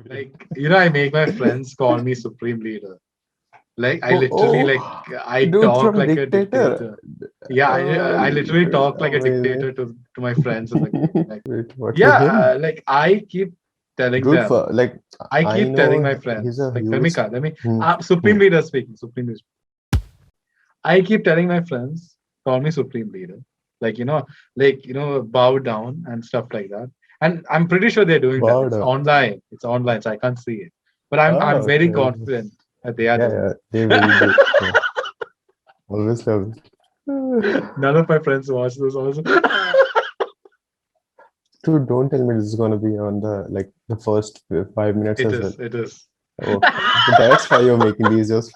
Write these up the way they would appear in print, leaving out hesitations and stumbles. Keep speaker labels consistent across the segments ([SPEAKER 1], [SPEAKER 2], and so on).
[SPEAKER 1] Like, I make my friends call me Supreme Leader. Like, I
[SPEAKER 2] Oh,
[SPEAKER 1] literally, like,
[SPEAKER 2] oh,
[SPEAKER 1] I
[SPEAKER 2] dude
[SPEAKER 1] talk
[SPEAKER 2] from
[SPEAKER 1] like a
[SPEAKER 2] Dictator.
[SPEAKER 1] dictator. Yeah, I literally
[SPEAKER 2] Dude,
[SPEAKER 1] talk like a
[SPEAKER 2] amazing.
[SPEAKER 1] dictator to my friends in the game. Like,
[SPEAKER 2] Wait, what's
[SPEAKER 1] yeah,
[SPEAKER 2] his name?
[SPEAKER 1] like, I keep telling
[SPEAKER 2] Dude,
[SPEAKER 1] them,
[SPEAKER 2] for like
[SPEAKER 1] I
[SPEAKER 2] I
[SPEAKER 1] keep telling
[SPEAKER 2] know
[SPEAKER 1] my
[SPEAKER 2] he's
[SPEAKER 1] friends,
[SPEAKER 2] a
[SPEAKER 1] like,
[SPEAKER 2] huge.
[SPEAKER 1] let me,
[SPEAKER 2] Hmm,
[SPEAKER 1] Supreme
[SPEAKER 2] hmm.
[SPEAKER 1] Leader speaking, Supreme Leader. I keep telling my friends, call me Supreme Leader. Like, bow down and stuff like that. And I'm pretty sure they're doing that. It's
[SPEAKER 2] Bada.
[SPEAKER 1] online. It's online, so I can't see it. But I'm
[SPEAKER 2] Okay,
[SPEAKER 1] very
[SPEAKER 2] okay.
[SPEAKER 1] confident that they are
[SPEAKER 2] Yeah,
[SPEAKER 1] doing
[SPEAKER 2] yeah, they will do. Yeah, obviously, obviously.
[SPEAKER 1] it. None of my friends watch this also.
[SPEAKER 2] Dude, don't tell me this is gonna be on the like the first 5 minutes
[SPEAKER 1] It
[SPEAKER 2] as well.
[SPEAKER 1] is. It is.
[SPEAKER 2] Okay, but that's why you're making these just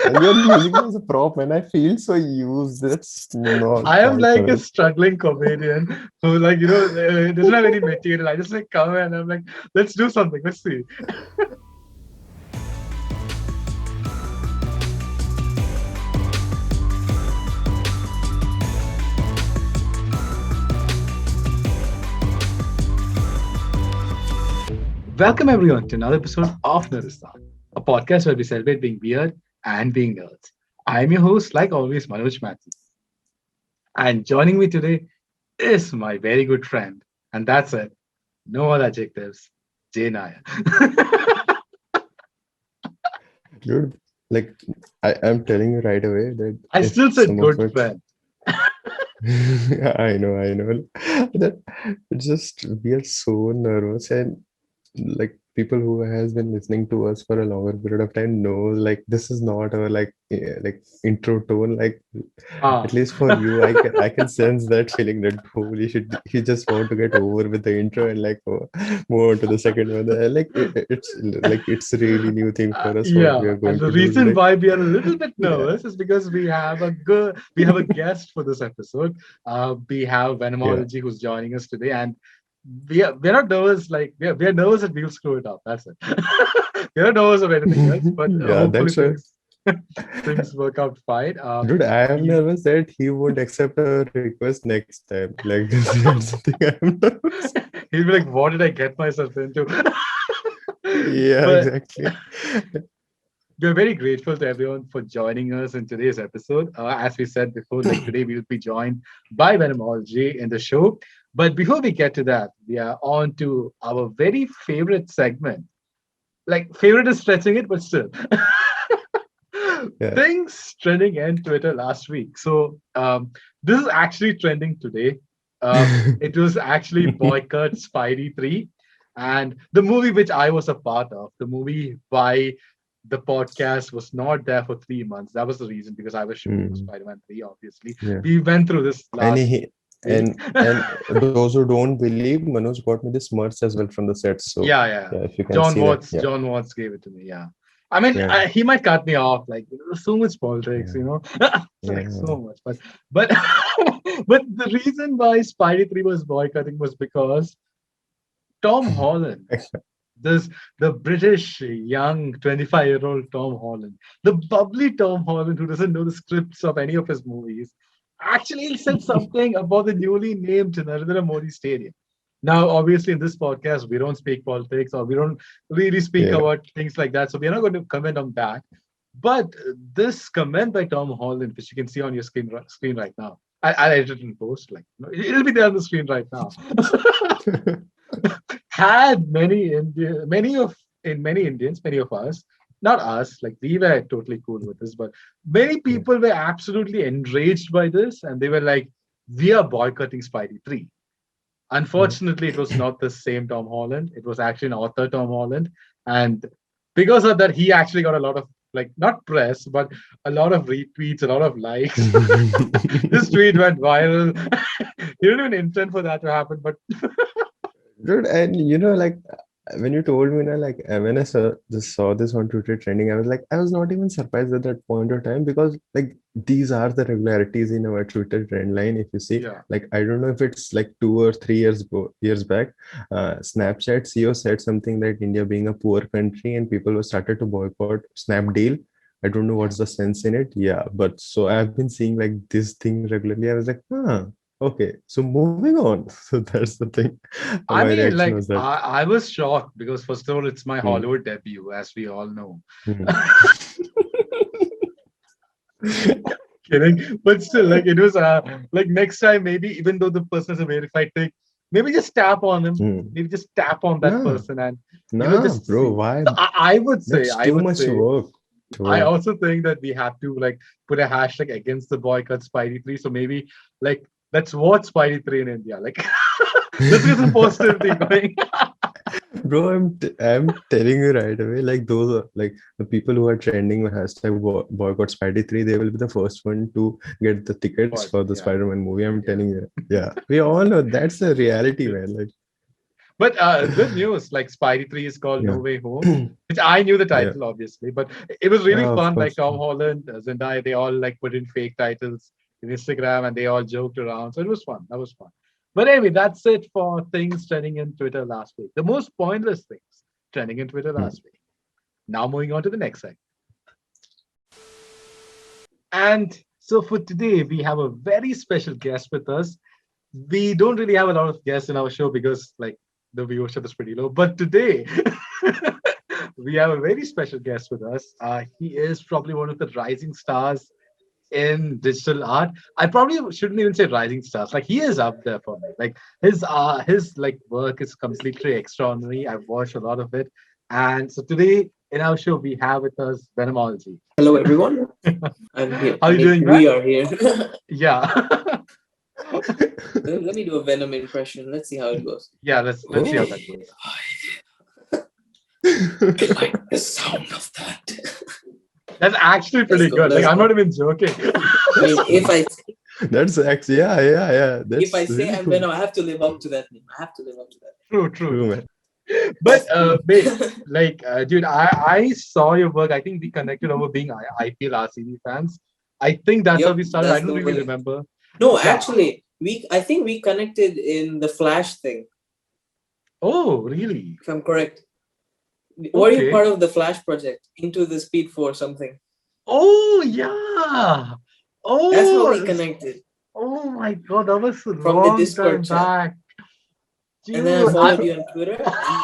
[SPEAKER 2] and you're using me as a prop, and I feel so used. That's not
[SPEAKER 1] I am
[SPEAKER 2] right,
[SPEAKER 1] like a
[SPEAKER 2] man.
[SPEAKER 1] struggling comedian who, like, doesn't have any material. I just like come and I'm like, let's do something. Let's see. Welcome everyone to another episode of Nerdistan, a podcast where we celebrate being weird and being nerds. I'm your host, like always, Manoj Mathew. And joining me today is my very good friend, and that's it. No other adjectives. Jay Naya.
[SPEAKER 2] Dude, like I'm telling you right away that
[SPEAKER 1] I
[SPEAKER 2] if
[SPEAKER 1] still said
[SPEAKER 2] some of
[SPEAKER 1] good
[SPEAKER 2] it,
[SPEAKER 1] friend.
[SPEAKER 2] I know. That it's just we are so nervous and like people who has been listening to us for a longer period of time knows like this is not our like intro tone. Like at
[SPEAKER 1] Ah.
[SPEAKER 2] least for you, I can sense that feeling that holy shit, he just want to get over with the intro and like move on to the second one. Like it's a really new thing for us what we
[SPEAKER 1] Yeah,
[SPEAKER 2] are
[SPEAKER 1] and
[SPEAKER 2] going
[SPEAKER 1] the
[SPEAKER 2] to do.
[SPEAKER 1] reason
[SPEAKER 2] Like
[SPEAKER 1] why we are a little bit
[SPEAKER 2] yeah,
[SPEAKER 1] nervous is because we have a guest for this episode. We have
[SPEAKER 2] yeah,
[SPEAKER 1] Venomhology who's joining us today, and we're not nervous. Like we're nervous that we'll screw it up. That's it. We're not nervous of anything else, but
[SPEAKER 2] yeah.
[SPEAKER 1] hopefully
[SPEAKER 2] That's right.
[SPEAKER 1] things work out fine.
[SPEAKER 2] Dude, I am
[SPEAKER 1] We
[SPEAKER 2] nervous that he won't accept a request next time. Like that's the thing I am nervous.
[SPEAKER 1] he'll be like, "What did I get myself into?"
[SPEAKER 2] Yeah,
[SPEAKER 1] But
[SPEAKER 2] exactly.
[SPEAKER 1] we're very grateful to everyone for joining us in today's episode. As we said before, like today we will be joined by Venomhology in the show. But before we get to that, we are on to our very favorite segment. Like favorite is stretching it, but still.
[SPEAKER 2] Yeah.
[SPEAKER 1] Things trending in Twitter last week. So this is actually trending today. It was actually Boycott Spidey 3. And the movie which I was a part of, the movie by the podcast was not there for 3 months. That was the reason because I was shooting for
[SPEAKER 2] Mm,
[SPEAKER 1] Spider-Man 3, obviously.
[SPEAKER 2] yeah.
[SPEAKER 1] We went through this
[SPEAKER 2] And
[SPEAKER 1] last
[SPEAKER 2] he
[SPEAKER 1] week.
[SPEAKER 2] and those who don't believe, Manoj got me this merch as well from the set. So
[SPEAKER 1] Yeah, yeah.
[SPEAKER 2] yeah, if you can see that, yeah,
[SPEAKER 1] John Watts gave it to me. Yeah. I mean,
[SPEAKER 2] yeah,
[SPEAKER 1] he might cut me off. Like, there's so much politics,
[SPEAKER 2] yeah,
[SPEAKER 1] like
[SPEAKER 2] yeah.
[SPEAKER 1] so much. But, but the reason why Spidey 3 was boycotting was because Tom Holland, this the British young 25-year-old Tom Holland, the bubbly Tom Holland who doesn't know the scripts of any of his movies, actually said something about the newly named Narendra Modi Stadium. Now, obviously, in this podcast, we don't speak politics or we don't really speak
[SPEAKER 2] Yeah.
[SPEAKER 1] about things like that. So we're not going to comment on that. But this comment by Tom Holland, which you can see on your screen right now, I'll edit it in post. Like, it'll be there on the screen right now. Had many Indians, many of us, not us, like we were totally cool with this, but many
[SPEAKER 2] Yeah.
[SPEAKER 1] people were absolutely enraged by this, and they were like, "We are boycotting Spidey 3."
[SPEAKER 2] Mm.
[SPEAKER 1] Unfortunately, it was not the same Tom Holland. It was actually an author, Tom Holland, and because of that, he actually got a lot of like not press, but a lot of retweets, a lot of likes. This tweet went viral. He didn't even intend for that to happen, but
[SPEAKER 2] Dude, and you know, like when you told me, like when I saw this on Twitter trending, I was not even surprised at that point of time because like these are the regularities in our Twitter trend line. If you see,
[SPEAKER 1] yeah.
[SPEAKER 2] like I don't know if it's like 2 or 3 years back, Snapchat CEO said something that India being a poor country and people were started to boycott Snapdeal. I don't know
[SPEAKER 1] Yeah.
[SPEAKER 2] what's the sense in it. Yeah, but so I've been seeing like this thing regularly. I was like, huh. Okay, so moving on. So that's the thing.
[SPEAKER 1] I
[SPEAKER 2] My
[SPEAKER 1] mean,
[SPEAKER 2] reaction
[SPEAKER 1] like,
[SPEAKER 2] was that.
[SPEAKER 1] I was shocked because, first of all, it's my
[SPEAKER 2] Hmm,
[SPEAKER 1] Hollywood debut, as we all know.
[SPEAKER 2] hmm.
[SPEAKER 1] Kidding, but still, like, it was like next time, maybe even though the person is a verified thing, maybe just tap on him,
[SPEAKER 2] Hmm.
[SPEAKER 1] maybe just tap on that
[SPEAKER 2] Nah,
[SPEAKER 1] person, and
[SPEAKER 2] nah,
[SPEAKER 1] just
[SPEAKER 2] bro.
[SPEAKER 1] see.
[SPEAKER 2] Why?
[SPEAKER 1] So I would say,
[SPEAKER 2] That's too much work.
[SPEAKER 1] I
[SPEAKER 2] Bro.
[SPEAKER 1] also think that we have to like put a hashtag against the boycott Spidey 3. So maybe like let's watch Spidey 3 in India. Like let's get some positivity going.
[SPEAKER 2] Bro, I'm telling you right away, like those are like the people who are trending with hashtag boycott Spidey 3, they will be the first one to get the tickets
[SPEAKER 1] Watch,
[SPEAKER 2] for the
[SPEAKER 1] yeah,
[SPEAKER 2] Spider-Man movie. I'm
[SPEAKER 1] yeah.
[SPEAKER 2] telling you. Yeah. We all know that's the reality, man. Like,
[SPEAKER 1] But good news, like Spidey 3 is called No
[SPEAKER 2] yeah.
[SPEAKER 1] Way Home, which I knew the
[SPEAKER 2] Yeah.
[SPEAKER 1] title, obviously, but it was really
[SPEAKER 2] Yeah, of
[SPEAKER 1] fun. Like
[SPEAKER 2] course.
[SPEAKER 1] Tom Holland, Zendaya, they all like put in fake titles in Instagram and they all joked around. So it was fun. That was fun. But anyway, that's it for things trending in Twitter last week. The most pointless things trending in Twitter
[SPEAKER 2] Hmm.
[SPEAKER 1] last week. Now moving on to the next segment. And so for today, we have a very special guest with us. We don't really have a lot of guests in our show because like the viewership is pretty low. But today, we have a very special guest with us. He is probably one of the rising stars in digital art. I probably shouldn't even say rising stars. Like he is up there for me. Like his like work is completely extraordinary. I've watched a lot of it. And so today in our show we have with us Venomhology.
[SPEAKER 3] Hello, everyone. I'm here.
[SPEAKER 1] How are you doing, man?
[SPEAKER 3] We are here.
[SPEAKER 1] Yeah.
[SPEAKER 3] Let me do a Venom impression. Let's see how it goes.
[SPEAKER 1] Yeah, let's see how that goes.
[SPEAKER 3] I like the sound of that.
[SPEAKER 1] That's actually pretty
[SPEAKER 3] go,
[SPEAKER 1] good. Like
[SPEAKER 3] let's
[SPEAKER 1] I'm
[SPEAKER 3] go.
[SPEAKER 1] not even joking.
[SPEAKER 3] I mean,
[SPEAKER 2] That's actually, yeah. That's
[SPEAKER 3] if I say
[SPEAKER 2] really
[SPEAKER 3] I'm
[SPEAKER 2] cool.
[SPEAKER 3] Venom, I have to live up to that name. I have to live up to that.
[SPEAKER 1] True.
[SPEAKER 2] True, man.
[SPEAKER 1] But
[SPEAKER 3] That's true.
[SPEAKER 1] like, dude, I saw your work. I think we connected over being IPL RCB fans. I think that's how
[SPEAKER 3] Yep,
[SPEAKER 1] we started. I
[SPEAKER 3] that's
[SPEAKER 1] don't
[SPEAKER 3] the
[SPEAKER 1] really
[SPEAKER 3] way.
[SPEAKER 1] remember.
[SPEAKER 3] No,
[SPEAKER 1] Yeah.
[SPEAKER 3] actually, I think we connected in the Flash thing,
[SPEAKER 1] Oh, really?
[SPEAKER 3] if I'm correct. Were you
[SPEAKER 1] Okay.
[SPEAKER 3] part of the Flash project? Into the Speed Force something?
[SPEAKER 1] Oh, yeah.
[SPEAKER 3] That's how we
[SPEAKER 1] Oh,
[SPEAKER 3] connected
[SPEAKER 1] oh my God, that was a
[SPEAKER 3] from the
[SPEAKER 1] long time
[SPEAKER 3] Discord chat.
[SPEAKER 1] back.
[SPEAKER 3] And then I
[SPEAKER 1] Dude,
[SPEAKER 3] followed you on Twitter,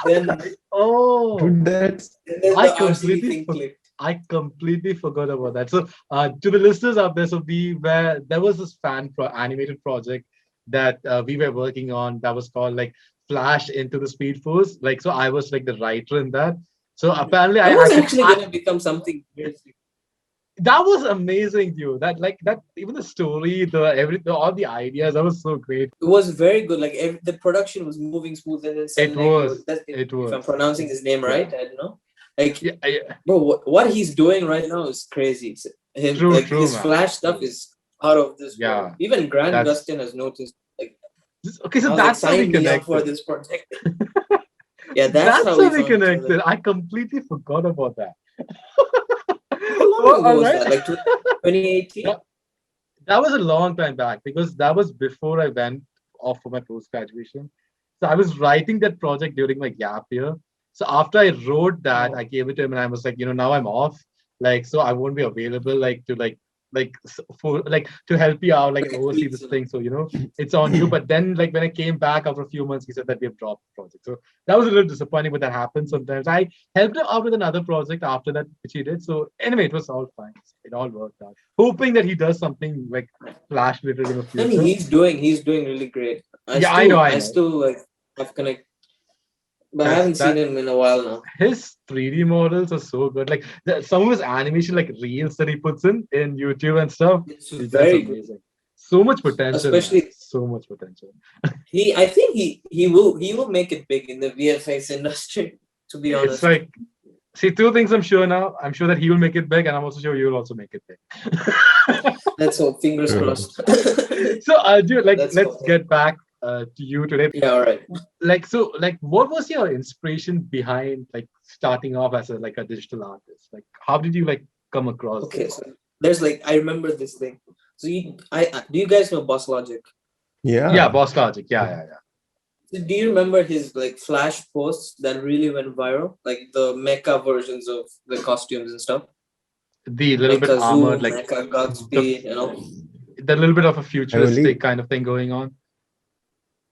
[SPEAKER 3] and then
[SPEAKER 1] oh,
[SPEAKER 2] Dude, that's
[SPEAKER 1] I
[SPEAKER 3] the RCB
[SPEAKER 1] completely
[SPEAKER 3] thing clicked.
[SPEAKER 1] I completely forgot about that. So, to the listeners out there, so there was this animated project that we were working on that was called like Flash into the Speed Force. Like, so I was like the writer in that. So apparently,
[SPEAKER 3] I was actually going to become something weird.
[SPEAKER 1] that was amazing, dude. That like that even the story, all the ideas, that was so great.
[SPEAKER 3] It was very good. Like the production was moving smooth, and then suddenly if I'm pronouncing his name right, I don't know. Like, bro, what he's doing right now is crazy.
[SPEAKER 1] True,
[SPEAKER 3] his
[SPEAKER 1] man.
[SPEAKER 3] Flash stuff is out of this world.
[SPEAKER 1] Yeah,
[SPEAKER 3] Even Grant
[SPEAKER 1] that's-
[SPEAKER 3] Gustin has noticed. Like,
[SPEAKER 1] okay, so
[SPEAKER 3] I was
[SPEAKER 1] that's how we
[SPEAKER 3] sign me up for
[SPEAKER 1] connected.
[SPEAKER 3] this project. Yeah, that's how we
[SPEAKER 1] we
[SPEAKER 3] found each other.
[SPEAKER 1] connected. I completely forgot about that.
[SPEAKER 3] How long ago was that? Like 2018?
[SPEAKER 1] That was a long time back because that was before I went off for my post graduation. So I was writing that project during my gap year. So after I wrote that, I gave it to him and I was like, now I'm off. Like, so I won't be available like to for like to help you out, like oversee this thing. So it's on you. But then like when I came back after a few months, he said that we have dropped the project. So that was a little disappointing, but that happens sometimes. I helped him out with another project after that, which he did. So anyway, it was all fine. It all worked out. Hoping that he does something like Flash related in the future.
[SPEAKER 3] I mean, he's doing really great.
[SPEAKER 1] I know.
[SPEAKER 3] I still like have connect, but I haven't seen him in a while now.
[SPEAKER 1] His 3D models are so good. Like some of his animation, like reels that he puts in YouTube and stuff,
[SPEAKER 3] It's very
[SPEAKER 1] amazing. Good. So much potential.
[SPEAKER 3] Especially
[SPEAKER 1] so much potential.
[SPEAKER 3] I think he will make it big in the VFX industry. To be honest,
[SPEAKER 1] it's like. See, two things I'm sure now. I'm sure that he will make it big, and I'm also sure you will also make it big.
[SPEAKER 3] Let's hope. Fingers crossed.
[SPEAKER 1] So, dude, let's get back to you today.
[SPEAKER 3] Yeah, all right.
[SPEAKER 1] What was your inspiration behind starting off as a digital artist? Like, how did you come across?
[SPEAKER 3] Okay, so there's I remember this thing. So do you guys know Boss Logic?
[SPEAKER 2] Yeah,
[SPEAKER 1] Boss Logic. Yeah.
[SPEAKER 3] Do you remember his Flash posts that really went viral? Like the mecha versions of the costumes and stuff?
[SPEAKER 1] The little bit
[SPEAKER 3] Mecha
[SPEAKER 1] armored,
[SPEAKER 3] Zoom, Mecha Godspeed,
[SPEAKER 1] the little bit of a futuristic kind of thing going on.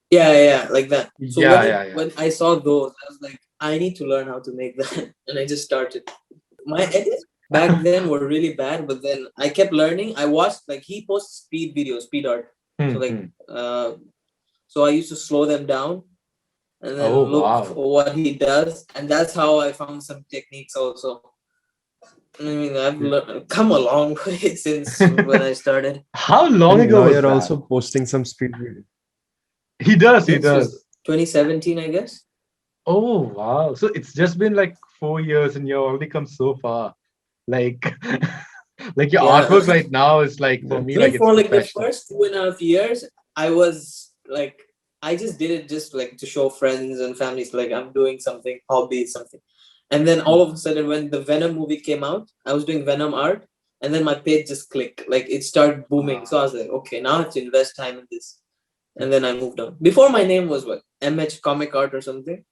[SPEAKER 3] Yeah, like that. So when I saw those, I was like, I need to learn how to make that, and I just started. My edits back then were really bad, but then I kept learning. I watched like he posts speed videos, speed art. So like, so I used to slow them down and then look what he does, and that's how I found some techniques also. I mean, I've come a long way since when I started.
[SPEAKER 1] How long ago
[SPEAKER 2] was
[SPEAKER 1] you're
[SPEAKER 2] that? Also posting some speed videos.
[SPEAKER 1] He does.
[SPEAKER 3] 2017, I guess.
[SPEAKER 1] Oh wow! So it's just been like 4 years, and you've already come so far. Like, like your artwork right now is like for me, like
[SPEAKER 3] for like the first 2.5 years, I was like, I just did it just like to show friends and families, like I'm doing something, hobby, something. And then all of a sudden, when the Venom movie came out, I was doing Venom art, and then my page just clicked, like it started booming. So I was like, okay, now I have to invest time in this. And then I moved on. Before my name was what? MH Comic Art or something.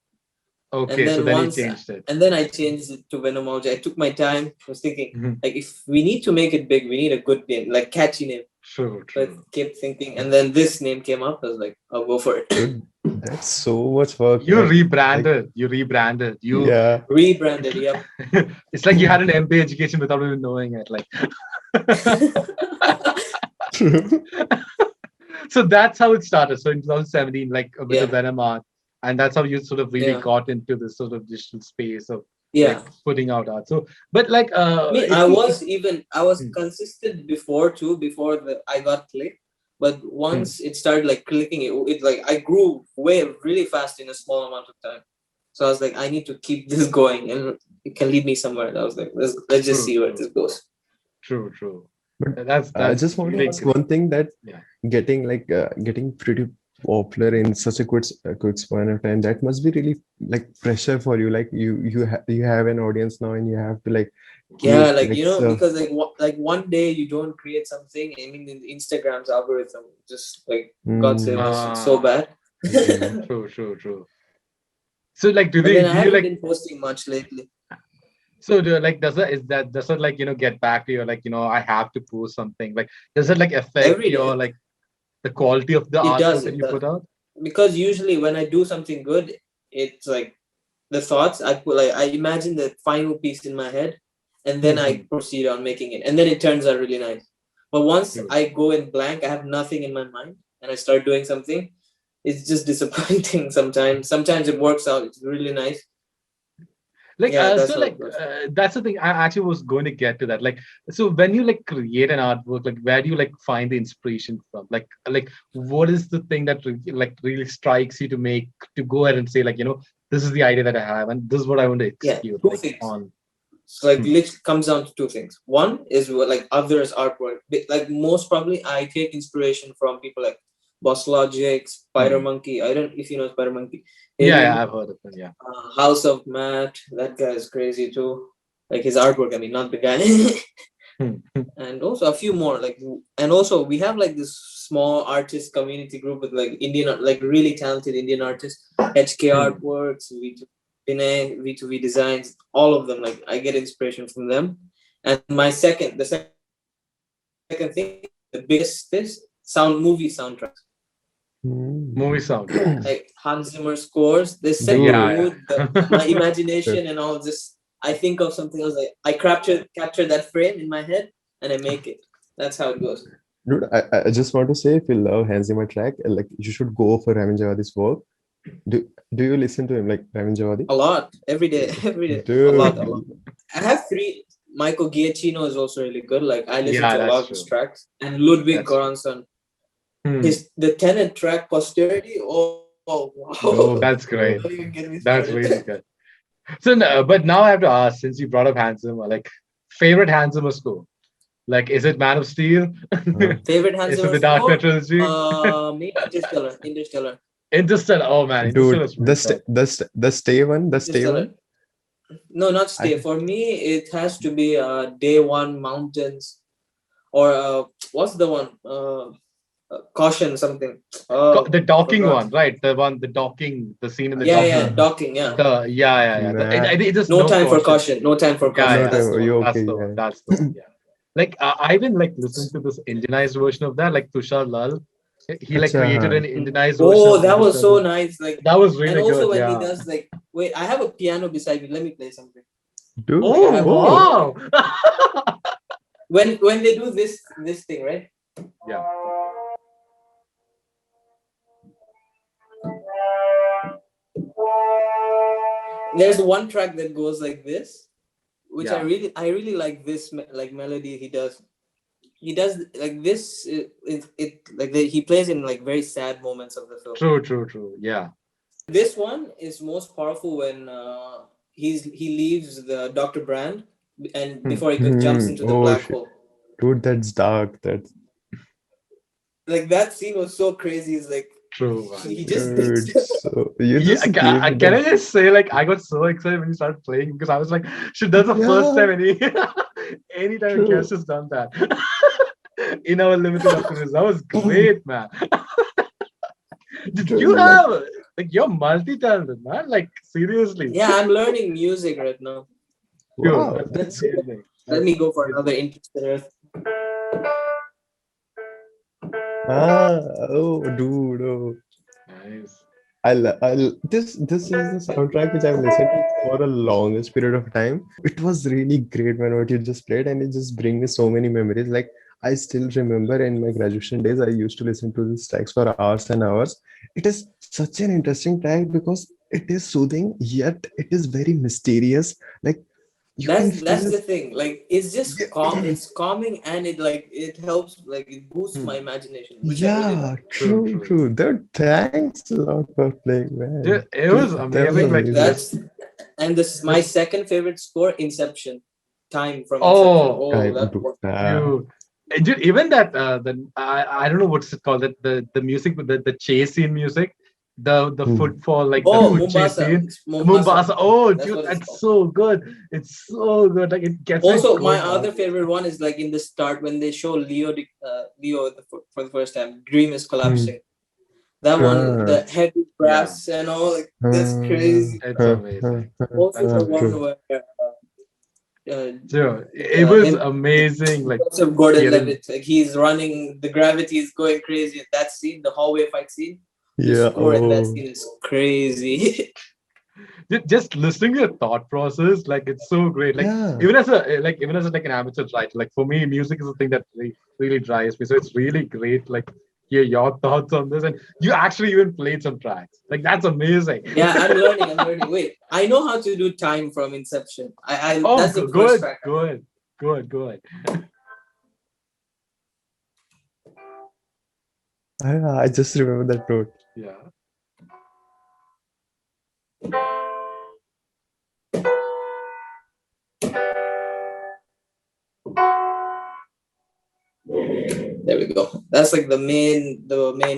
[SPEAKER 1] Okay, so then you changed it.
[SPEAKER 3] And then I changed it to Venomhology. I took my time. I was thinking, like, if we need to make it big, we need a good name, like catchy name.
[SPEAKER 1] True.
[SPEAKER 3] So I kept thinking, and then this name came up. I was like, I'll go for it.
[SPEAKER 2] Dude, that's so much work.
[SPEAKER 1] You rebranded. You rebranded.
[SPEAKER 3] Rebranded. Yep.
[SPEAKER 1] It's like you had an MBA education without even knowing it. Like. So that's how it started. So in 2017, like with the Venom art, and that's how you sort of really got into this sort of digital space of like, putting out art. So, but like,
[SPEAKER 3] I was consistent before too. Before I got clicked, but once it started like clicking, it like I grew really fast in a small amount of time. So I was like, I need to keep this going, and it can lead me somewhere. And I was like, let's just see where this goes.
[SPEAKER 1] True.
[SPEAKER 2] But that's I just want to ask one thing that getting pretty popular in such a quick span of time, that must be really like pressure for you. Like you have an audience now, and you have to like
[SPEAKER 3] because like one day you don't create something. I mean, in Instagram's algorithm, just like God save us, it's so bad.
[SPEAKER 1] True. So like, I
[SPEAKER 3] haven't been posting much lately.
[SPEAKER 1] So does it like get back to you, like I have to post something, like does it like affect your like the quality of the art that you put out?
[SPEAKER 3] Because usually when I do something good, it's like the thoughts I put, like I imagine the final piece in my head, and then I proceed on making it, and then it turns out really nice. But once I go in blank, I have nothing in my mind, and I start doing something, it's just disappointing sometimes. Sometimes it works out, it's really nice.
[SPEAKER 1] Like that's the thing. I actually was going to get to that. Like, so when you like create an artwork, like where do you like find the inspiration from? Like what is the thing that really strikes you to go ahead and say like this is the idea that I have and this is what I want to execute.
[SPEAKER 3] Two things. So like literally comes down to two things. One is like others' artwork. Like most probably I take inspiration from people like Boss Logic, Spider Monkey. I don't know if you know Spider Monkey.
[SPEAKER 1] I've heard of him. Yeah.
[SPEAKER 3] House of Matt. That guy is crazy too. Like his artwork. I mean, not the guy. And also a few more. And also we have like this small artist community group with like Indian, like really talented Indian artists. HK Artworks, V2V Designs, all of them. Like I get inspiration from them. And the second thing, the biggest is movie soundtracks.
[SPEAKER 1] Movie soundtracks.
[SPEAKER 3] Like Hans Zimmer scores. They set the mood, my imagination and all this. I think of something else. Like I capture that frame in my head and I make it. That's how it goes.
[SPEAKER 2] Dude, I just want to say, if you love Hans Zimmer track, like you should go for Ramin Djawadi's work. Do you listen to him, like Ramin Djawadi?
[SPEAKER 3] A lot, every day.
[SPEAKER 2] Dude.
[SPEAKER 3] A lot. I have 3. Michael Giacchino is also really good. Like I listen to a lot of his tracks. And Ludwig Göransson. The Tenet track Posterity. Oh wow.
[SPEAKER 1] Oh, that's great. That's really good. So, but now I have to ask, since you brought up Hans Zimmer, like favorite Hans Zimmer score? Like, is it Man of Steel?
[SPEAKER 3] Favorite Hans Zimmer
[SPEAKER 1] score? Is it the Dark Knight trilogy?
[SPEAKER 3] Maybe
[SPEAKER 1] Interstellar. Oh man,
[SPEAKER 2] dude, the Stay one.
[SPEAKER 3] No, not Stay. For me, it has to be Day One Mountains, or what's the one? Caution something.
[SPEAKER 1] The docking one, right? The docking, the scene in the docking.
[SPEAKER 3] Yeah, docking, yeah.
[SPEAKER 1] I think it's
[SPEAKER 3] No Time for Caution. No Time for Caution.
[SPEAKER 1] That's the one. Like I've been like listening to this Indianized version of that, like Tushar Lal. He like
[SPEAKER 2] Acha,
[SPEAKER 1] created
[SPEAKER 2] हाँ.
[SPEAKER 1] an Indianized version
[SPEAKER 3] Oh,
[SPEAKER 1] of
[SPEAKER 3] that was
[SPEAKER 1] Nerdistan.
[SPEAKER 3] so nice. Like,
[SPEAKER 1] That was
[SPEAKER 3] and
[SPEAKER 1] really
[SPEAKER 3] also
[SPEAKER 1] good.
[SPEAKER 3] when he
[SPEAKER 1] Yeah.
[SPEAKER 3] does like, wait, I have a piano beside me. Let me play something.
[SPEAKER 2] Dude,
[SPEAKER 1] Oh
[SPEAKER 3] have-
[SPEAKER 1] wow.
[SPEAKER 3] When they do this thing, right?
[SPEAKER 1] Yeah.
[SPEAKER 3] There's one track that goes like this, which
[SPEAKER 1] Yeah.
[SPEAKER 3] I really like this like melody he does. He does like this. It like he plays in like very sad moments of the film.
[SPEAKER 1] True. Yeah.
[SPEAKER 3] This one is most powerful when he leaves the Dr. Brand and before he jumps into the
[SPEAKER 2] Oh,
[SPEAKER 3] black
[SPEAKER 2] shit.
[SPEAKER 3] hole.
[SPEAKER 2] Dude, that's dark. That's
[SPEAKER 3] Like that scene was so crazy. It's like
[SPEAKER 1] True. Man.
[SPEAKER 3] he just
[SPEAKER 2] dude. So you
[SPEAKER 1] Yeah,
[SPEAKER 2] just
[SPEAKER 1] can I
[SPEAKER 2] gave me
[SPEAKER 1] just say, like, I got so excited when you started playing because I was like, shit, that's the first
[SPEAKER 2] Yeah.
[SPEAKER 1] time anytime a
[SPEAKER 2] True.
[SPEAKER 1] guest has done that in our limited appearance. That was great, man. Did
[SPEAKER 2] True,
[SPEAKER 1] you
[SPEAKER 2] like-
[SPEAKER 1] have like you're multi-talented, man? Like seriously.
[SPEAKER 3] yeah. I'm learning music right now.
[SPEAKER 2] Wow,
[SPEAKER 1] Dude,
[SPEAKER 2] that's
[SPEAKER 1] amazing.
[SPEAKER 3] Let me go for another Interstellar Earth.
[SPEAKER 2] oh, dude, oh.
[SPEAKER 1] Nice.
[SPEAKER 2] This is the soundtrack which I've listened to for the longest period of time. It was really great, man, what you just played, and it just brings me so many memories. Like I still remember in my graduation days, I used to listen to these tracks for hours and hours. It is such an interesting track because it is soothing, yet it is very mysterious. Like you can feel
[SPEAKER 3] That's the
[SPEAKER 2] this.
[SPEAKER 3] thing. Like it's just
[SPEAKER 2] Yeah.
[SPEAKER 3] calm. It's calming and it helps. Like it boosts my imagination. Which I really
[SPEAKER 2] Yeah,
[SPEAKER 3] like.
[SPEAKER 2] true. Dude, thanks a lot for playing, man.
[SPEAKER 1] Dude, it was
[SPEAKER 2] That
[SPEAKER 1] amazing. Like
[SPEAKER 3] That's and this is my second favorite score, Inception. Time from
[SPEAKER 1] Oh,
[SPEAKER 3] Inception. Oh,
[SPEAKER 2] Time
[SPEAKER 3] that
[SPEAKER 2] to
[SPEAKER 3] was
[SPEAKER 1] dude. And dude, even that I don't know what's it called, that the music with the chase scene music, the footfall, like the foot chase
[SPEAKER 3] Mombasa.
[SPEAKER 1] scene.
[SPEAKER 3] It's Mombasa.
[SPEAKER 1] Oh,
[SPEAKER 3] That's
[SPEAKER 1] dude,
[SPEAKER 3] what it's
[SPEAKER 1] that's
[SPEAKER 3] called.
[SPEAKER 1] so good. It's so good. Like it gets
[SPEAKER 3] Also,
[SPEAKER 1] me
[SPEAKER 3] my
[SPEAKER 1] going
[SPEAKER 3] other
[SPEAKER 1] on.
[SPEAKER 3] favorite one is like in the start when they show Leo for the first time. Dream is collapsing. That one, the heavy brass and all, like that's crazy.
[SPEAKER 1] It's amazing.
[SPEAKER 3] Also,
[SPEAKER 1] That's
[SPEAKER 3] the
[SPEAKER 1] amazing.
[SPEAKER 3] one where
[SPEAKER 1] Dude, it was
[SPEAKER 3] him-
[SPEAKER 1] amazing. Like
[SPEAKER 3] Joseph Gordon-Levitt,
[SPEAKER 1] hearing-
[SPEAKER 3] like he's running, the gravity is going crazy. That scene, the hallway fight scene, the
[SPEAKER 2] Yeah.
[SPEAKER 3] score in that scene is crazy.
[SPEAKER 1] just listening to your thought process, like it's so great. Like
[SPEAKER 2] Yeah.
[SPEAKER 1] even as like an amateur writer, like for me, music is the thing that really drives me. So it's really great. Like hear your thoughts on this, and you actually even played some tracks. Like that's amazing.
[SPEAKER 3] Yeah, I'm learning. Wait, I know how to do Time from Inception.
[SPEAKER 1] Oh,
[SPEAKER 3] that's the first
[SPEAKER 1] good,
[SPEAKER 3] track.
[SPEAKER 1] good.
[SPEAKER 2] I just remember that note.
[SPEAKER 1] Yeah.
[SPEAKER 3] There we go. That's like the main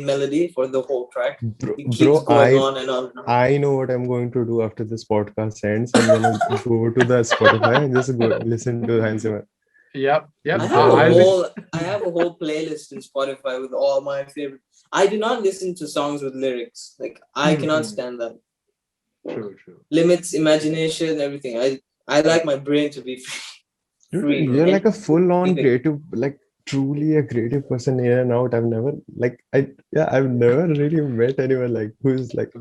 [SPEAKER 3] melody for the whole track. It keeps
[SPEAKER 2] Bro,
[SPEAKER 3] going on and on.
[SPEAKER 2] I know what I'm going to do after this podcast ends. I'm gonna go to the Spotify and just go listen to Hans Zimmer.
[SPEAKER 1] Yep.
[SPEAKER 3] I have a whole playlist in Spotify with all my favorite. I do not listen to songs with lyrics. Like I cannot stand that.
[SPEAKER 1] True.
[SPEAKER 3] Limits imagination, everything. I like my brain to be free.
[SPEAKER 2] Dude, you're like a full-on creative, like truly a creative person in and out. I've never really met anyone like who's like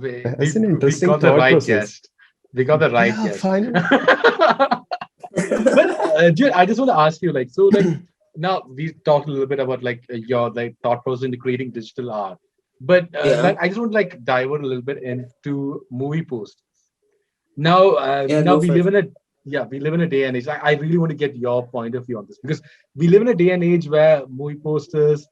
[SPEAKER 2] has an interesting
[SPEAKER 1] we got the
[SPEAKER 2] thought
[SPEAKER 1] right
[SPEAKER 2] process.
[SPEAKER 1] guest. We got the right guest.
[SPEAKER 2] Fine.
[SPEAKER 1] But Jude, I just want to ask you, like, so like now we talked a little bit about like your like thought process into creating digital art, but like, I just want to like dive a little bit into movie posters. Now, now we live in a day and age. I really want to get your point of view on this because we live in a day and age where movie posters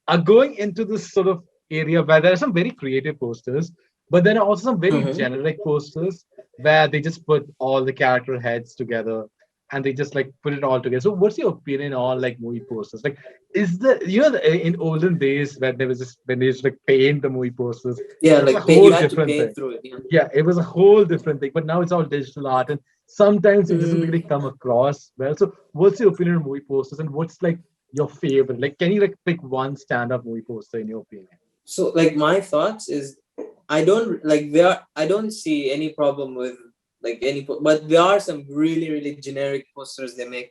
[SPEAKER 1] are going into this sort of area where there are some very creative posters, but then also some very generic posters where they just put all the character heads together and they just like put it all together. So what's your opinion on like movie posters? Like is in olden days when when they used to like paint the movie posters,
[SPEAKER 3] like you had to pay through it.
[SPEAKER 1] Yeah, it was a whole different thing, but now it's all digital art and sometimes it doesn't really come across well. So what's your opinion on movie posters and what's like your favorite? Like can you like pick one stand-up movie poster in your opinion?
[SPEAKER 3] So like my thoughts is I don't see any problem with like but there are some really, really generic posters they make.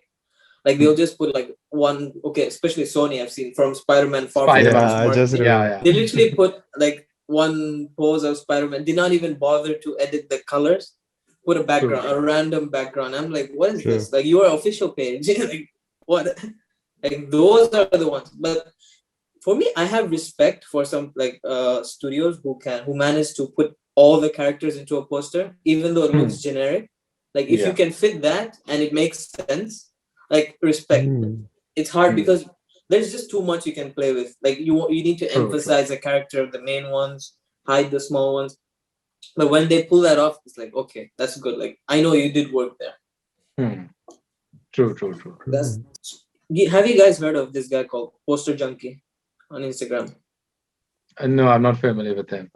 [SPEAKER 3] Like they'll just put like one, okay, especially Sony, I've seen from Spider-Man Far From
[SPEAKER 1] Spider-Man.
[SPEAKER 3] Home's marketing.
[SPEAKER 1] Yeah.
[SPEAKER 3] They literally put like one pose of Spider-Man, did not even bother to edit the colors, put a background, a random background. I'm like, what is this? Like your official page. Like what? Like those are the ones. But for me, I have respect for some like studios who manage to put all the characters into a poster, even though it looks generic. Like if you can fit that and it makes sense, like respect. It's hard because there's just too much you can play with. Like you need to emphasize the character of the main ones, hide the small ones. But when they pull that off, it's like, okay, that's good. Like I know you did work there.
[SPEAKER 1] True.
[SPEAKER 3] Have you guys heard of this guy called Poster Junkie on Instagram?
[SPEAKER 1] No, I'm not familiar with him.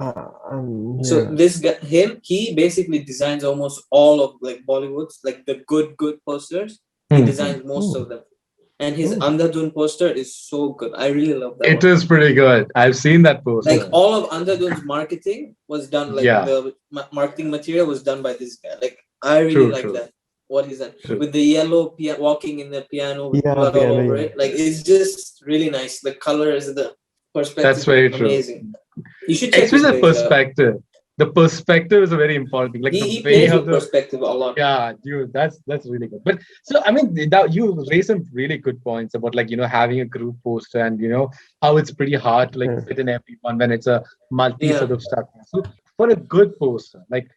[SPEAKER 3] So this guy, he basically designs almost all of like Bollywood's like the good posters. He designs most of them, and his Andhadhun poster is so good. I really love that.
[SPEAKER 1] It is pretty good. I've seen that poster.
[SPEAKER 3] Like all of Andhadhun's marketing was done. Like the marketing material was done by this guy. Like I really like that. What he's done with the yellow walking in the piano with blood all over it. Like it's just really nice. The colors, the perspective.
[SPEAKER 1] That's very
[SPEAKER 3] amazing.
[SPEAKER 1] True.
[SPEAKER 3] You should check
[SPEAKER 1] the perspective. The perspective is a very important thing. Like
[SPEAKER 3] he plays with perspective a lot.
[SPEAKER 1] Yeah, dude, that's really good. But so I mean, you raised some really good points about like having a group poster and how it's pretty hard to like fit in everyone when it's a multi sort of stuff. So for a good poster, like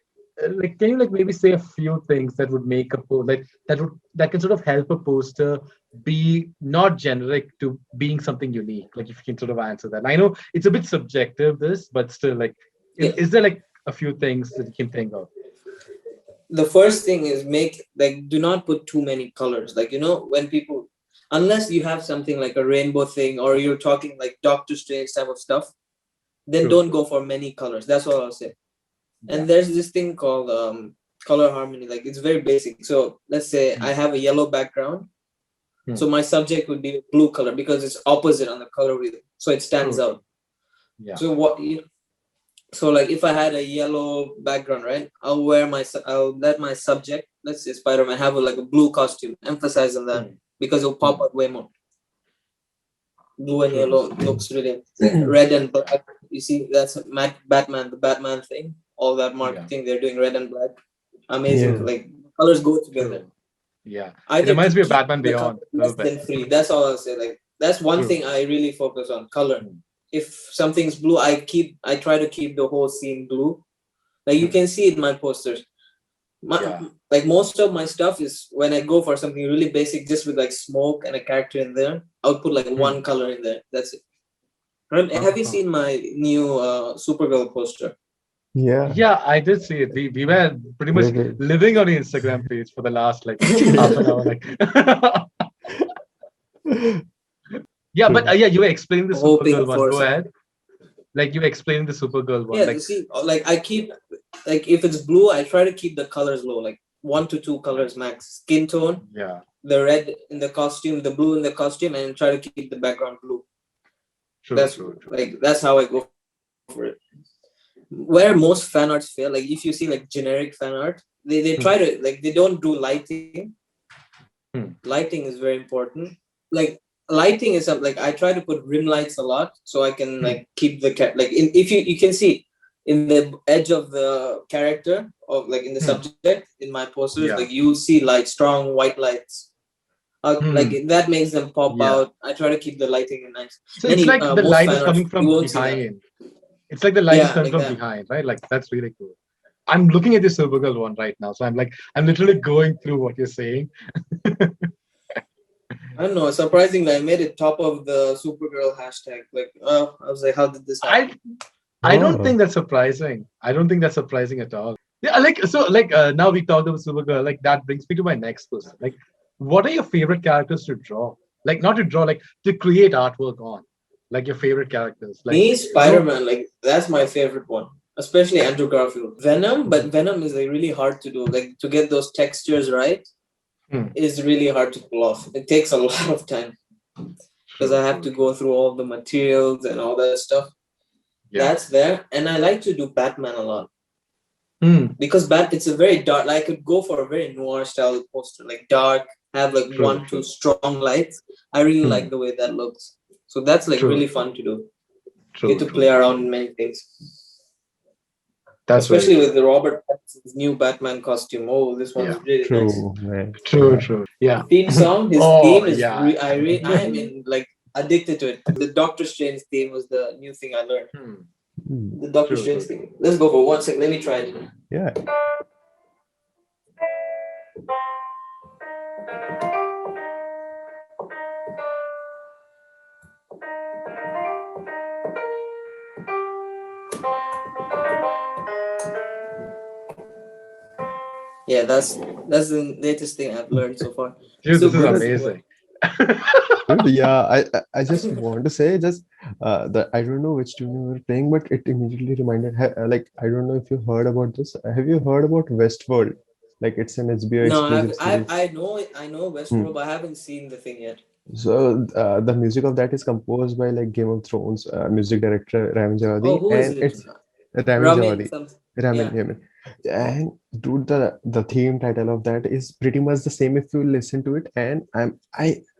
[SPEAKER 1] can you like maybe say a few things that would make a that can sort of help a poster be not generic to being something unique? Like if you can sort of answer that. I know it's a bit subjective, but still, like is there like a few things that you can think of?
[SPEAKER 3] The first thing is do not put too many colors. Like when people, unless you have something like a rainbow thing or you're talking like Doctor Strange type of stuff, then don't go for many colors. That's what I'll say. And there's this thing called color harmony. Like it's very basic. So let's say I have a yellow background. So my subject would be blue color because it's opposite on the color wheel. So it stands out. Yeah. So so like if I had a yellow background, right? I'll let my subject, let's say Spider-Man, have like a blue costume. Emphasize on that because it'll pop up way more. Blue and yellow looks really red and black. You see, that's Batman, the Batman thing. All that marketing they're doing, red and black, amazing. Like colors go together.
[SPEAKER 1] Yeah, it reminds me of Batman Beyond.
[SPEAKER 3] Less than 3. That's all I'll say. Like that's one thing I really focus on, color. If something's blue, I try to keep the whole scene blue. Like you can see in my posters. Like most of my stuff is when I go for something really basic, just with like smoke and a character in there, I'll put like one color in there. That's it. Have you seen my new Supergirl poster?
[SPEAKER 2] Yeah,
[SPEAKER 1] I did see it. We were pretty much living on the Instagram page for the last like half an hour. Like, but you were explaining the Supergirl one. Go ahead. Like you explained the Supergirl one.
[SPEAKER 3] Yeah,
[SPEAKER 1] like,
[SPEAKER 3] you see, like I keep like if it's blue, I try to keep the colors low, like 1 to 2 colors max. Skin tone.
[SPEAKER 1] Yeah.
[SPEAKER 3] The red in the costume, the blue in the costume, and try to keep the background blue. True. Like that's how I go for it. Where most fan arts fail, like if you see like generic fan art, they try to like they don't do lighting. Lighting is very important. Like lighting is like I try to put rim lights a lot so I can like keep the if you can see in the edge of the character or like in the subject in my posters, like you see like strong white lights. Like that makes them pop out. I try to keep the lighting nice.
[SPEAKER 1] So it's like the light is coming from behind. It's like the light is coming from behind, right? Like that's really cool. I'm looking at the Supergirl one right now, so I'm literally going through what you're saying.
[SPEAKER 3] I don't know. Surprisingly, I made it top of the Supergirl hashtag. Like, I was like, how did this happen?
[SPEAKER 1] I don't think that's surprising. I don't think that's surprising at all. Yeah, now we talked about Supergirl. Like that brings me to my next question. Like, what are your favorite characters to draw? Like, not to draw, like to create artwork on. Like your favorite characters. Like
[SPEAKER 3] me, Spiderman. Like that's my favorite one. Especially Andrew Garfield. Venom, but Venom is like really hard to do. Like to get those textures right is really hard to pull off. It takes a lot of time because I have to go through all the materials and all that stuff. That's there. And I like to do Batman a lot. Because it's a very dark. Like, I could go for a very noir style poster, like dark, have like two strong lights. I really like the way that looks. So that's like really fun to do. Get to play around in many things. Especially with the Robert Pattinson's new Batman costume. Oh, this one's really nice.
[SPEAKER 2] Man.
[SPEAKER 1] True. Yeah.
[SPEAKER 3] The theme song, his theme is I am in like addicted to it. The Doctor Strange theme was the new thing I learned. The Doctor Strange theme. Let's go for 1 second. Let me try it.
[SPEAKER 2] Yeah.
[SPEAKER 3] Yeah, that's the latest thing I've learned so far.
[SPEAKER 1] Dude, this is amazing.
[SPEAKER 2] Dude, yeah, I just want to say that I don't know which tune you were playing, but it immediately reminded like I don't know if you heard about this. Have you heard about Westworld? Like it's an HBO exclusive series.
[SPEAKER 3] I know Westworld, but I haven't seen the thing yet.
[SPEAKER 2] So the music of that is composed by like Game of Thrones music director Ramin Djawadi.
[SPEAKER 3] Oh, who is it?
[SPEAKER 2] It's Ramin Djawadi. And dude, the theme title of that is pretty much the same if you listen to it. And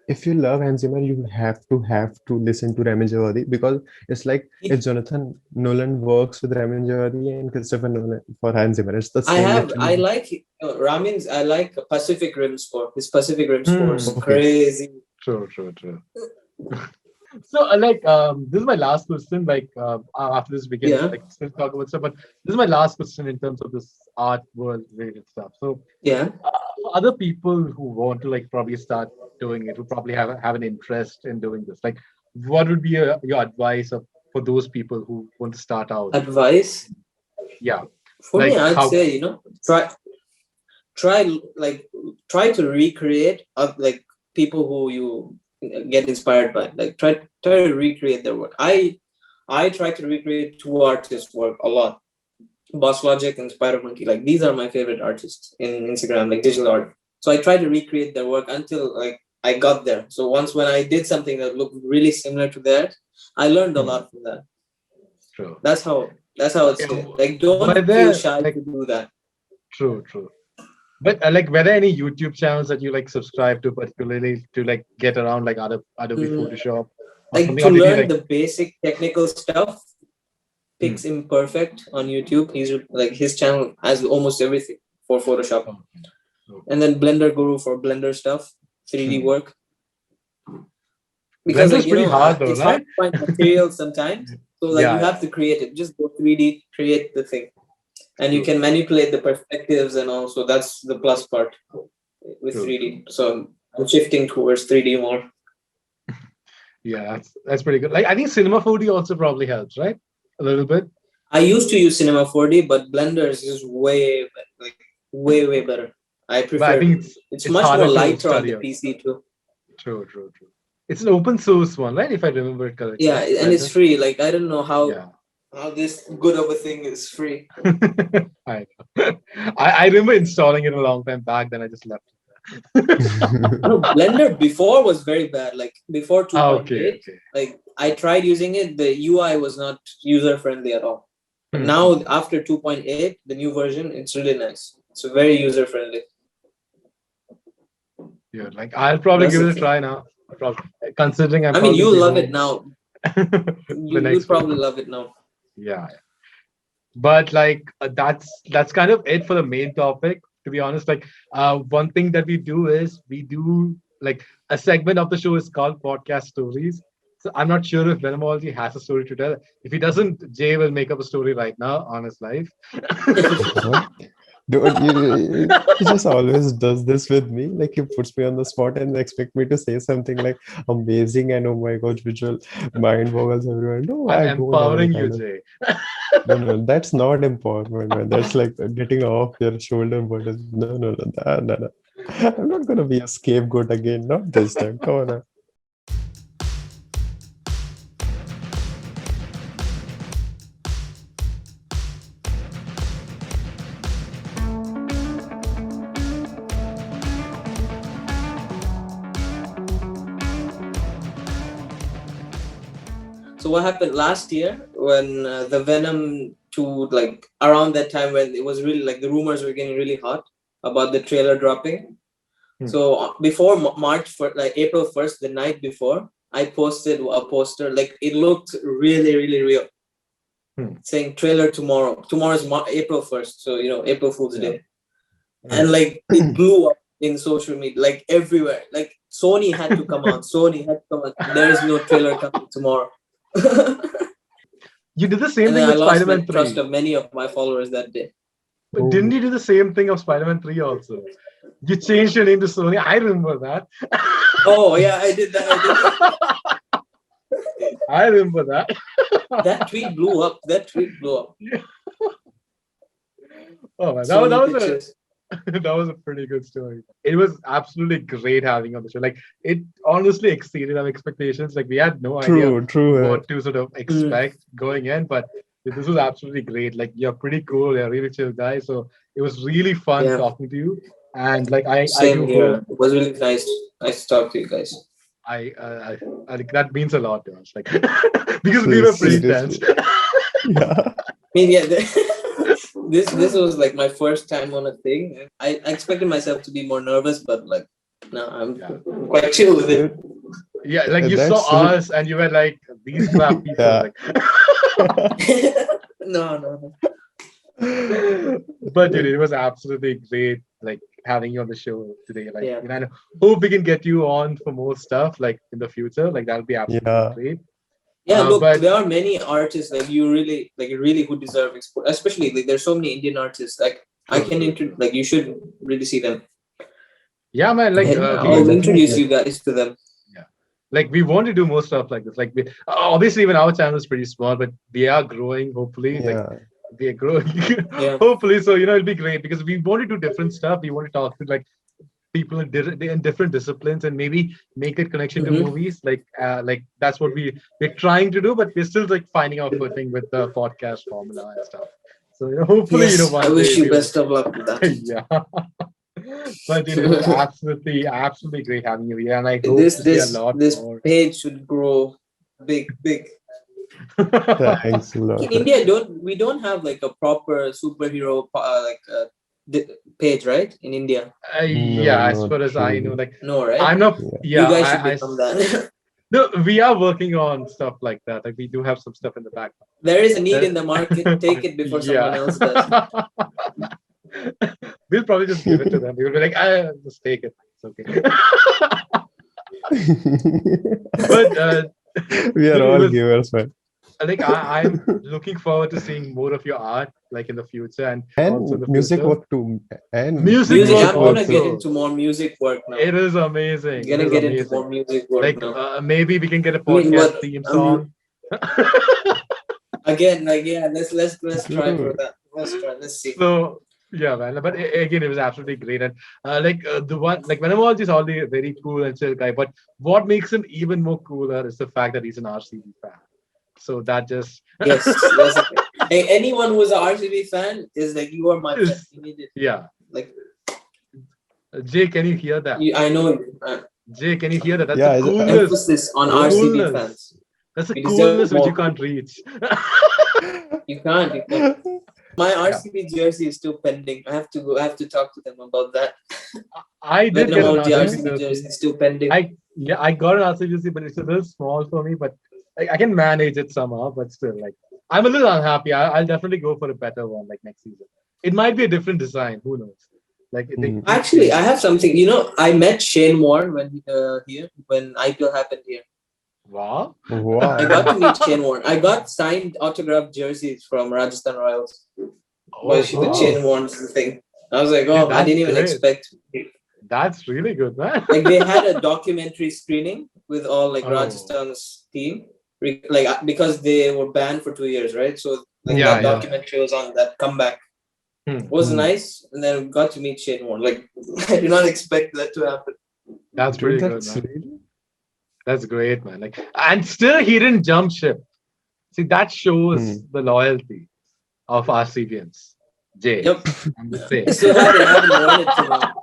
[SPEAKER 2] if you love Hans Zimmer, you have to listen to Ramin Djawadi, because it's like if Jonathan Nolan works with Ramin Djawadi and Christopher Nolan for Hans Zimmer, it's the same.
[SPEAKER 3] I like Ramin's. I like Pacific Rim score. His Pacific Rim score is crazy.
[SPEAKER 1] True. So, this is my last question. Like, after this, we can still talk about stuff. But this is my last question in terms of this art world related stuff. So, other people who want to probably start doing it, who probably have an interest in doing this, like, what would be your advice for those people who want to start out?
[SPEAKER 3] Advice?
[SPEAKER 1] Yeah.
[SPEAKER 3] For me, I'd say try to recreate people who you get inspired by, like try to recreate their work. I try to recreate two artists' work a lot, Boss Logic and Spiderman. Like, these are my favorite artists in Instagram, like digital art. So I try to recreate their work until I got there. So when I did something that looked really similar to that, I learned a lot from that.
[SPEAKER 1] True.
[SPEAKER 3] That's how it's don't feel shy to do that.
[SPEAKER 1] True. But were there any YouTube channels that you subscribe to particularly to get around Adobe Photoshop?
[SPEAKER 3] To learn the basic technical stuff, Pix Imperfect on YouTube. He's his channel has almost everything for Photoshop. Okay. And then Blender Guru for Blender stuff, 3D work. Because
[SPEAKER 1] Blender's pretty hard though,
[SPEAKER 3] it's
[SPEAKER 1] right?
[SPEAKER 3] hard to find material sometimes. So you have to create it. Just go 3D, create the thing. And you can manipulate the perspectives and all. So that's the plus part with 3D. So I'm shifting towards 3D more.
[SPEAKER 1] Yeah, that's pretty good. I think Cinema 4D also probably helps, right? A little bit.
[SPEAKER 3] I used to use Cinema 4D, but Blender is just way better. I prefer.
[SPEAKER 1] I think it's
[SPEAKER 3] much more lighter on the PC too.
[SPEAKER 1] True. It's an open source one, right? If I remember it correctly.
[SPEAKER 3] Yeah, and it's free. I don't know how this good of a thing is free.
[SPEAKER 1] I know. I remember installing it a long time back. Then I just left it.
[SPEAKER 3] Blender before was very bad. Before 2.8,
[SPEAKER 1] okay.
[SPEAKER 3] I tried using it. The UI was not user friendly at all. But now after 2.8, the new version, it's really nice. It's very user friendly.
[SPEAKER 1] Yeah, I'll probably give it a try now. Considering
[SPEAKER 3] you'll love it now. You'll probably love it now.
[SPEAKER 1] Yeah. But that's kind of it for the main topic, to be honest. One thing that we do is we do a segment of the show is called Podcast Stories. So I'm not sure if Venomhology has a story to tell. If he doesn't, Jay will make up a story right now on his live.
[SPEAKER 2] Dude, he just always does this with me. He puts me on the spot and expect me to say something amazing and oh my gosh, visual mind boggles everyone. No,
[SPEAKER 1] I'm empowering you, Jay.
[SPEAKER 2] No, that's not empowerment, man. That's getting off your shoulder burdens. No. I'm not gonna be a scapegoat again. Not this time. Come on.
[SPEAKER 3] So what happened last year when the Venom to like around that time when it was really like the rumors were getting really hot about the trailer dropping. So before March, for like April 1st, the night before, I posted a poster. Like it looked really, really real, saying trailer tomorrow. Tomorrow's April 1st, so April Fool's Day, and like it blew up in social media, like everywhere. Like Sony had to come out. Sony had to come out. There is no trailer coming tomorrow.
[SPEAKER 1] You did the same
[SPEAKER 3] and
[SPEAKER 1] thing with Spider-Man 3.
[SPEAKER 3] I lost the trust of many of my followers that day.
[SPEAKER 1] But didn't you do the same thing of Spider-Man 3 also? You changed your name to Sony. I remember that.
[SPEAKER 3] Oh yeah, I did that.
[SPEAKER 1] I remember that.
[SPEAKER 3] That tweet blew up.
[SPEAKER 1] Oh man, that was a pretty good story. It was absolutely great having you on the show. Like it honestly exceeded our expectations. Like we had no idea what to sort of expect going in, but this was absolutely great. Like you're pretty cool. You're a really chill guy. So it was really fun talking to you. And like I do
[SPEAKER 3] hope it was really nice to talk to you guys.
[SPEAKER 1] I that means a lot to us. Like because we were pretty tense.
[SPEAKER 2] Yeah.
[SPEAKER 3] I mean, this was like my first time on a thing. I expected myself to be more nervous, but like no, I'm quite chill with it.
[SPEAKER 1] Yeah, like you saw us and you were like, these crap people.
[SPEAKER 2] Yeah.
[SPEAKER 1] Like...
[SPEAKER 3] No.
[SPEAKER 1] But dude, it was absolutely great, like having you on the show today. Like, I hope we can get you on for more stuff, like in the future. Like that'll be absolutely great.
[SPEAKER 3] Yeah, look, there are many artists like you really who deserve exposure. Especially like there's so many Indian artists. Like I can you should really see them.
[SPEAKER 1] Yeah, man. Like
[SPEAKER 3] I'll introduce you guys to them.
[SPEAKER 1] Yeah, like we want to do more stuff like this. Like obviously, even our channel is pretty small, but we are growing. Hopefully, like we are growing. Hopefully, so it'll be great because we want to do different stuff. We want to talk to like people in different disciplines and maybe make that connection to movies. Like that's what we're trying to do, but we're still like finding our footing with the podcast formula and stuff. So hopefully,
[SPEAKER 3] I wish you best of luck with that.
[SPEAKER 1] Yeah. But it was absolutely great having you here, and I hope
[SPEAKER 3] this
[SPEAKER 1] to see a lot more.
[SPEAKER 3] page should grow big.
[SPEAKER 2] Thanks a lot.
[SPEAKER 3] In India, we don't have like a proper superhero page, right? In India.
[SPEAKER 1] As far as I know, like
[SPEAKER 3] no, right?
[SPEAKER 1] I'm not. Yeah,
[SPEAKER 3] you guys should become that.
[SPEAKER 1] No, we are working on stuff like that. Like we do have some stuff in the background.
[SPEAKER 3] There is a need in the market. Take it before someone else does.
[SPEAKER 1] We'll probably just give it to them. We'll be like, just take it. It's okay. But
[SPEAKER 2] we are all givers, man.
[SPEAKER 1] Like I'm looking forward to seeing more of your art, like in the future, and also the
[SPEAKER 2] music
[SPEAKER 1] future.
[SPEAKER 2] work too. And
[SPEAKER 1] music
[SPEAKER 3] I'm gonna get into more music work now.
[SPEAKER 1] It is amazing.
[SPEAKER 3] You're gonna get into more music work
[SPEAKER 1] like
[SPEAKER 3] now.
[SPEAKER 1] Maybe we can get a podcast theme song.
[SPEAKER 3] Again, like let's try for that. Let's see.
[SPEAKER 1] So yeah, man. But again, it was absolutely great, and the one like Venomhology is already very cool and chill guy. But what makes him even more cooler is the fact that he's an RCB fan. So that just
[SPEAKER 3] yes. Anyone who's an RCB fan is like you are my friend immediately.
[SPEAKER 1] Yeah.
[SPEAKER 3] Like
[SPEAKER 1] Jay, can you hear that?
[SPEAKER 3] I know.
[SPEAKER 1] Jay, can you hear that? That's the coolest.
[SPEAKER 3] Emphasis on RCB fans.
[SPEAKER 1] That's the coolness which you can't reach.
[SPEAKER 3] You can't. My RCB jersey is still pending. I have to talk to them about that.
[SPEAKER 1] I did get an
[SPEAKER 3] RCB jersey still pending.
[SPEAKER 1] I got an RCB jersey, but it's a little small for me. But I can manage it somehow. But still, like I'm a little unhappy. I'll definitely go for a better one like next season. It might be a different design. Who knows? Like
[SPEAKER 3] actually, I have something. I met Shane Warne when IPL happened here.
[SPEAKER 1] Wow.
[SPEAKER 3] I got to meet Shane Warne. I got signed autographed jerseys from Rajasthan Royals. The Shane Warne's thing. I was like, I didn't even expect.
[SPEAKER 1] That's really good, man.
[SPEAKER 3] Like they had a documentary screening with all like Rajasthan's team, like because they were banned for 2 years, right? So that documentary was on that comeback. It was nice, and then got to meet Shane Warne. Like I did not expect that to happen.
[SPEAKER 1] That's really good, man. That's great, man. Like, and still he didn't jump ship. See, that shows the loyalty of RCBians. Jay.
[SPEAKER 3] Yep.
[SPEAKER 1] I'm just saying.
[SPEAKER 3] Still haven't worn it till now.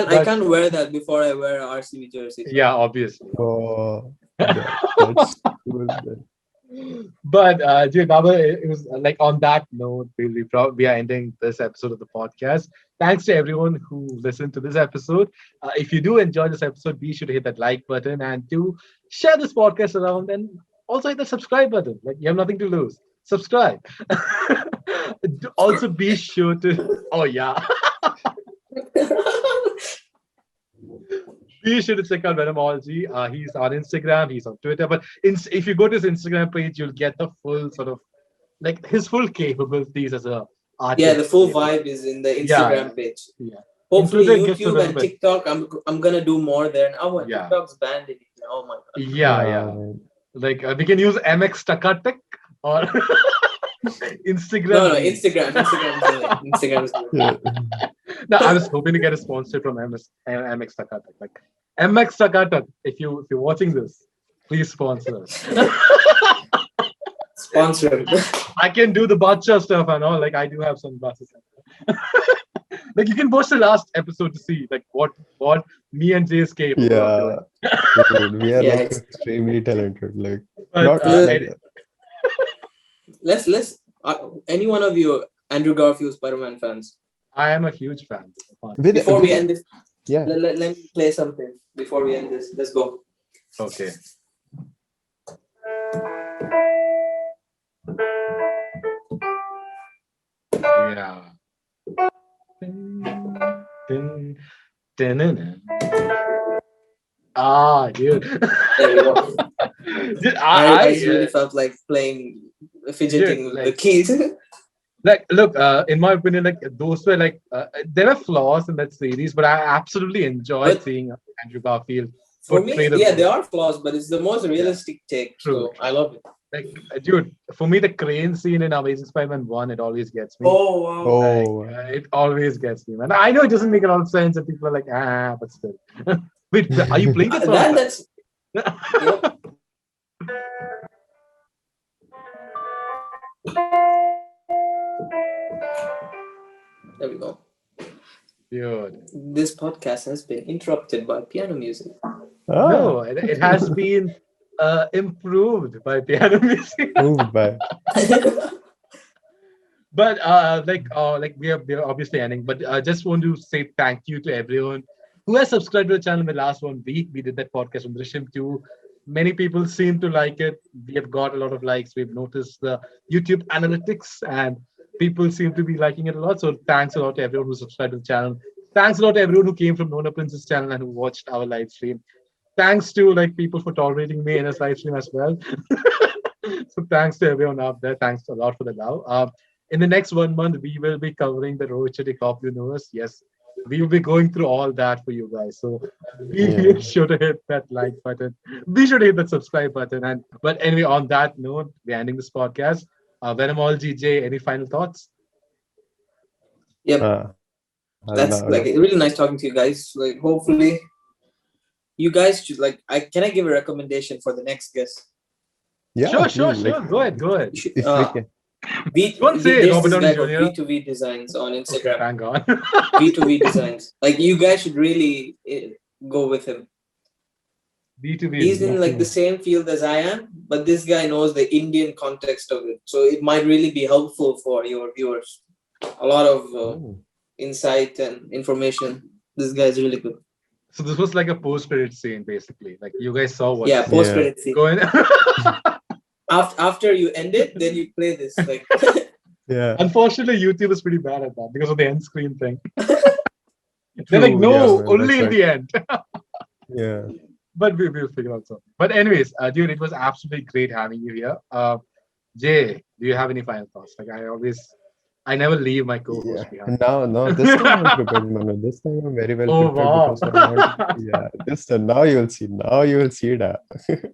[SPEAKER 3] I can't wear that before I wear an RCB jersey.
[SPEAKER 1] Yeah, obviously.
[SPEAKER 2] Oh, that's cool.
[SPEAKER 1] But dude, Baba, it was like on that note, we are ending this episode of the podcast. Thanks to everyone who listened to this episode. If you do enjoy this episode, be sure to hit that like button and to share this podcast around, and also hit the subscribe button. Like you have nothing to lose. Subscribe. Also, be sure to. Oh yeah. Be sure to check out Venomhology. He's on Instagram, he's on Twitter. But if you go to his Instagram page, you'll get the full sort of like his full capabilities as a artist.
[SPEAKER 3] Yeah, the full vibe is in the Instagram page.
[SPEAKER 1] Yeah.
[SPEAKER 3] Hopefully,
[SPEAKER 1] Twitter
[SPEAKER 3] YouTube and TikTok, I'm gonna do more there. Oh,
[SPEAKER 1] yeah.
[SPEAKER 3] TikTok's banned in India. Oh my god.
[SPEAKER 1] Yeah. Like we can use MX Takatek or Instagram.
[SPEAKER 3] No, Instagram. Instagram's
[SPEAKER 1] good. No, I was hoping to get a sponsor from MX Takatek. Like MX Takatek, if you're watching this, please sponsor us.
[SPEAKER 3] Sponsor.
[SPEAKER 1] I can do the bacha stuff and all. Like I do have some glasses. Like you can watch the last episode to see like what me and Jay is capable of doing.
[SPEAKER 2] We are like extremely talented. Like
[SPEAKER 3] but, let's any one of you Andrew Garfield Spider-Man fans?
[SPEAKER 1] I am a huge fan.
[SPEAKER 3] Before we end this,
[SPEAKER 2] yeah,
[SPEAKER 3] let me play something before we end this. Let's go.
[SPEAKER 1] Okay. Yeah. Dude.
[SPEAKER 3] There we go. Dude, I really felt like playing, fidgeting with the keys.
[SPEAKER 1] Like, look, in my opinion, like those were like there were flaws in that series, but I absolutely enjoyed seeing Andrew Garfield.
[SPEAKER 3] For me, there are flaws, but it's the most realistic take. True. So I love it.
[SPEAKER 1] Like, dude, for me, the crane scene in Amazing Spider-Man 1, it always gets me.
[SPEAKER 3] Oh, wow.
[SPEAKER 1] Like, it always gets me, man. I know it doesn't make a lot of sense, and people are like, but still. Wait, are you playing it?
[SPEAKER 3] That's. There we go.
[SPEAKER 1] Dude.
[SPEAKER 3] This podcast has been interrupted by piano music.
[SPEAKER 1] No, it has been improved by piano music.
[SPEAKER 2] Improved by.
[SPEAKER 1] But like we are obviously ending. But I just want to say thank you to everyone who has subscribed to the channel in the last 1 week. We did that podcast on Drishyam 2. Many people seem to like it. We have got a lot of likes. We've noticed the YouTube analytics and people seem to be liking it a lot. So thanks a lot to everyone who subscribed to the channel. Thanks a lot to everyone who came from Nona Prince's channel and who watched our live stream. Thanks to like people for tolerating me in his live stream as well. So thanks to everyone out there. Thanks a lot for the love. In the next 1 month, we will be covering the Rohit Cop universe. Yes, we will be going through all that for you guys. So be sure to hit that like button. Be sure to hit that subscribe button. But anyway, on that note, we're ending this podcast. Venomhology, Jay, any final thoughts?
[SPEAKER 3] Yep. That's like really nice talking to you guys. Like hopefully you guys should can I give a recommendation for the next guest?
[SPEAKER 1] Yeah, sure. Go ahead.
[SPEAKER 3] V2V Designs on Instagram.
[SPEAKER 1] Okay, thank God.
[SPEAKER 3] V2V Designs. Like you guys should really go with him.
[SPEAKER 1] V2V.
[SPEAKER 3] He's in like the same field as I am, but this guy knows the Indian context of it. So it might really be helpful for your viewers. A lot of insight and information. This guy is really good.
[SPEAKER 1] So this was like a post-credit scene, basically. Like you guys saw what?
[SPEAKER 3] Yeah, post-credit scene.
[SPEAKER 1] Go in.
[SPEAKER 3] After you end it, then you play this. Like.
[SPEAKER 2] Yeah.
[SPEAKER 1] Unfortunately, YouTube is pretty bad at that because of the end screen thing. They're like, no, only in the end.
[SPEAKER 2] Yeah.
[SPEAKER 1] But we'll figure out something. But anyways, dude, it was absolutely great having you here. Jay, do you have any final thoughts? Like I never leave my co-host behind.
[SPEAKER 2] No, this time I'm prepared, Manu. This time I'm very well prepared.
[SPEAKER 1] Wow.
[SPEAKER 2] This time, now you will see that.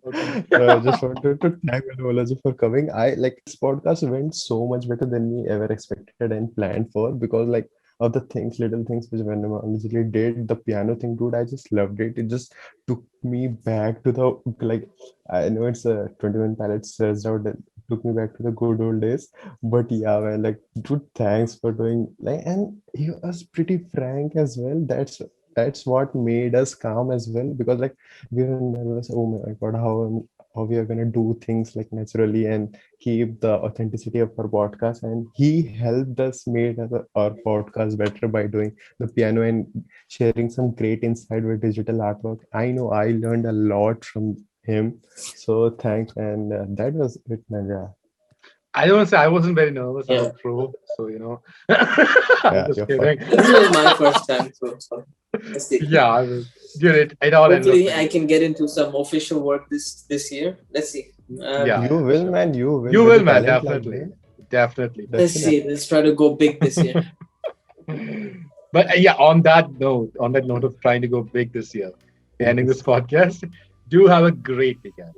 [SPEAKER 1] Okay.
[SPEAKER 2] So I just wanted to thank Venomhology for coming. This podcast went so much better than we ever expected and planned for, because like of the little things which Venomhology did. The piano thing, dude, I just loved it. It just took me back to the I know it's a 21 Pilots stressed out. Took me back to the good old days. But yeah, man, like, dude, thanks for doing and he was pretty frank as well. That's what made us calm as well, because like we were nervous. Oh my God, how we are gonna do things like naturally and keep the authenticity of our podcast. And he helped us make our podcast better by doing the piano and sharing some great insight with digital artwork. I know I learned a lot from him. So thanks, and that was it, man. Yeah,
[SPEAKER 1] I don't want to say I wasn't very nervous. I'm
[SPEAKER 3] Yeah.
[SPEAKER 1] a pro, so I'm
[SPEAKER 2] yeah,
[SPEAKER 1] just
[SPEAKER 2] you're
[SPEAKER 1] kidding.
[SPEAKER 3] This was my first time too. So let's see.
[SPEAKER 1] Yeah, I was. Dude, it all ended up
[SPEAKER 3] Hopefully,
[SPEAKER 1] pretty
[SPEAKER 3] I can get into some official work this year. Let's see.
[SPEAKER 1] Yeah.
[SPEAKER 2] you will,
[SPEAKER 1] sure.
[SPEAKER 2] man. You will.
[SPEAKER 1] You
[SPEAKER 2] With
[SPEAKER 1] will,
[SPEAKER 2] a
[SPEAKER 1] man.
[SPEAKER 2] talent like
[SPEAKER 1] Definitely.
[SPEAKER 2] that.
[SPEAKER 1] Definitely.
[SPEAKER 3] Let's see. Let's try to go big this year.
[SPEAKER 1] But yeah, on that note of trying to go big this year, ending this podcast, do have a great weekend.